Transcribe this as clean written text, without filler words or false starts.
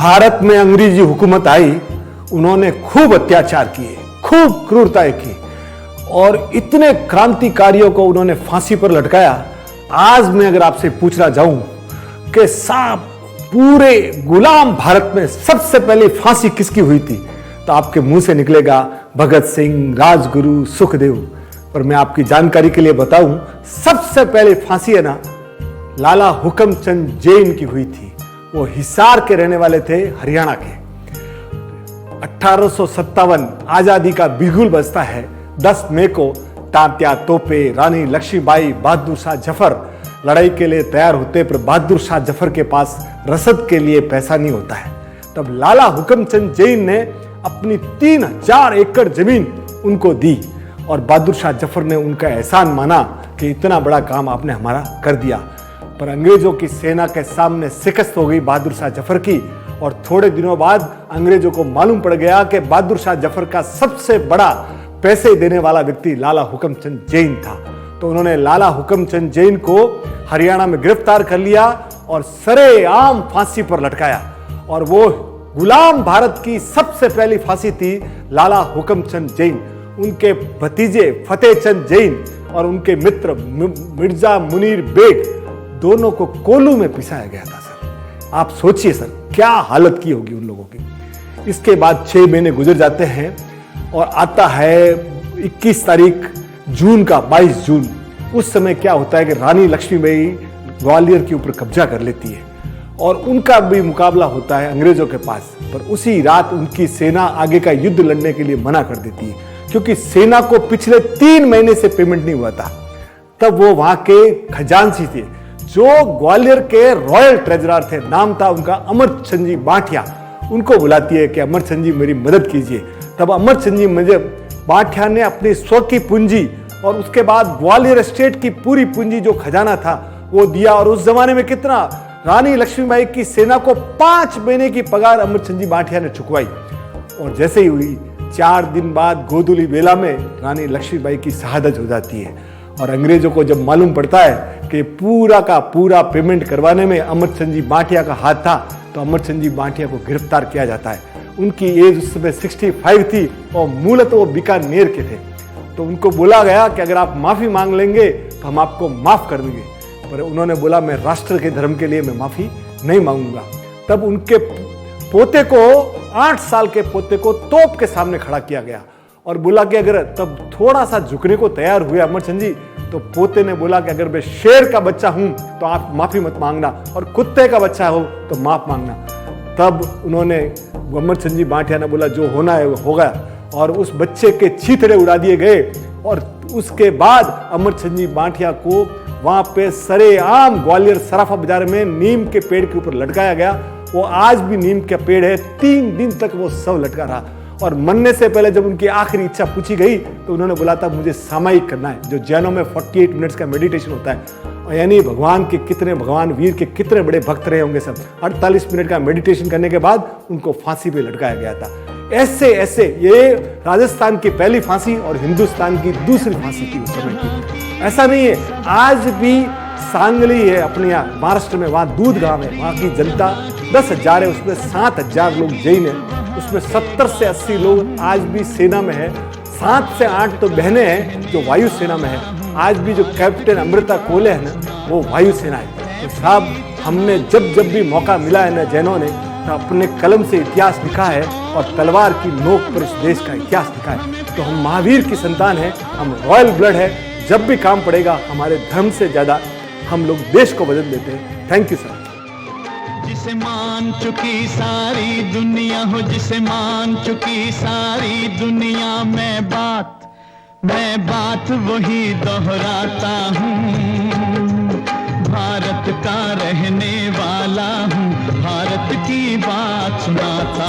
भारत में अंग्रेजी हुकूमत आई, उन्होंने खूब अत्याचार किए, खूब क्रूरताएं की और इतने क्रांतिकारियों को उन्होंने फांसी पर लटकाया। आज मैं अगर आपसे पूछना चाहूं कि साहब पूरे गुलाम भारत में सबसे पहले फांसी किसकी हुई थी, तो आपके मुंह से निकलेगा भगत सिंह, राजगुरु, सुखदेव। पर मैं आपकी जानकारी के लिए बताऊं, सबसे पहले फांसी है ना लाला हुक्मचंद जैन की हुई थी। वो हिसार के रहने वाले थे, हरियाणा के। 1857 आजादी का बिगुल बजता है। 10 मई को तात्या तोपे, रानी लक्ष्मीबाई, बहादुर शाह जफर लड़ाई के लिए तैयार होते, पर बहादुर शाह जफर के पास रसद के लिए पैसा नहीं होता है। तब लाला हुक्मचंद जैन ने अपनी 3000 एकड़ जमीन उनको दी और बहादुर शाह जफर ने उनका एहसान माना कि इतना बड़ा काम आपने हमारा कर दिया। पर अंग्रेजों की सेना के सामने शिकस्त हो गई बहादुर शाह जफर की और थोड़े दिनों बाद अंग्रेजों को मालूम पड़ गया कि बहादुर शाह जफर का सबसे बड़ा पैसे देने वाला व्यक्ति लाला हुक्मचंद जैन था। तो उन्होंने लाला हुक्मचंद जैन को हरियाणा में गिरफ्तार कर लिया और सरेआम फांसी पर लटकाया। और वो गुलाम भारत की सबसे पहली फांसी थी लाला हुक्मचंद जैन। उनके भतीजे फतेहचंद जैन और उनके मित्र मिर्जा मुनीर बेग दोनों को कोल्लू में पिसाया गया था। सर आप सोचिए सर क्या हालत की होगी उन लोगों की। इसके बाद 6 महीने गुजर जाते हैं और आता है 21 तारीख जून का, 22 जून। उस समय क्या होता है कि रानी लक्ष्मीबाई ग्वालियर के ऊपर कब्जा कर लेती है और उनका भी मुकाबला होता है अंग्रेजों के पास। पर उसी रात उनकी सेना आगे का युद्ध लड़ने के लिए मना कर देती है, क्योंकि सेना को पिछले 3 महीने से पेमेंट नहीं हुआ था। तब वो वहां के खजांची थे जो ग्वालियर के रॉयल ट्रेजरर थे, नाम था उनका अमरचंद जी बाठिया। उनको बुलाती है कि अमरचंद जी मेरी मदद कीजिए। तब अमरचंद जी बाठिया ने अपनी स्व की पूंजी और उसके बाद ग्वालियर स्टेट की पूरी पूंजी जो खजाना था वो दिया। और उस जमाने में कितना, रानी लक्ष्मीबाई की सेना को 5 महीने की पगार अमरचंद जी बाठिया ने चुकवाई। और जैसे ही हुई 4 दिन बाद गोधूली बेला में रानी लक्ष्मीबाई की शहादत हो जाती है। और अंग्रेजों को जब मालूम पड़ता है कि पूरा का पूरा पेमेंट करवाने में अमरचंद जी बाठिया का हाथ था, तो अमरचंद जी बाठिया को गिरफ्तार किया जाता है। उनकी एज उस समय 65 थी और मूलतः वो बीकानेर के थे। तो उनको बोला गया कि अगर आप माफी मांग लेंगे तो हम आपको माफ कर देंगे। पर उन्होंने बोला मैं राष्ट्र के धर्म के लिए मैं माफी नहीं मांगूंगा। तब उनके पोते को, 8 साल के पोते को तोप के सामने खड़ा किया गया और बोला कि अगर, तब थोड़ा सा झुकने को तैयार हुए अमरचंद जी, तो पोते ने बोला कि अगर मैं शेर का बच्चा हूं तो आप माफी मत मांगना और कुत्ते का बच्चा हो तो माफ मांगना। तब उन्होंने, अमरचंद जी बाठिया ने बोला जो होना है वो होगा और उस बच्चे के छींतड़े उड़ा दिए गए। और उसके बाद अमरचंद जी बाठिया को वहां पे सरेआम ग्वालियर सराफा बाजार में नीम के पेड़ के ऊपर लटकाया गया। वो आज भी नीम का पेड़ है, 3 दिन तक वो शव लटका रहा। और मरने से पहले जब उनकी आखिरी इच्छा पूछी गई तो उन्होंने बोला था मुझे सामायिक करना है, जो जैनों में 48 मिनट्स का मेडिटेशन होता है। यानी भगवान के कितने, भगवान वीर के कितने बड़े भक्त रहे होंगे सब। 48 मिनट का मेडिटेशन करने के बाद उनको फांसी पे लटकाया गया था। ऐसे ऐसे ये राजस्थान की पहली फांसी और हिंदुस्तान की दूसरी फांसी थी उस समय की। ऐसा नहीं है, आज भी सांगली है अपने यहाँ महाराष्ट्र में, वहाँ दूध गांव है, वहाँ की जनता 10,000 है, उसमें 7,000 लोग जैन है। उसमें 70 से 80 लोग आज भी सेना में है। 7 से 8 तो बहनें हैं जो वायु सेना में है। आज भी जो कैप्टन अमृता कोले है ना, वो वायु सेना है। तो साहब हमने जब जब भी मौका मिला है ना जैनों ने, तो अपने कलम से इतिहास लिखा है और तलवार की नोक पर इस देश का इतिहास लिखा है। तो हम महावीर की संतान है, हम रॉयल ब्लड है। जब भी काम पड़ेगा हमारे धर्म से ज्यादा हम लोग देश को बदल देते हैं। Thank you sir. जिसे मान चुकी सारी दुनिया हो, जिसे मान चुकी सारी दुनिया, मैं बात वही दोहराता हूँ। भारत का रहने वाला हूँ, भारत की बात सुनाता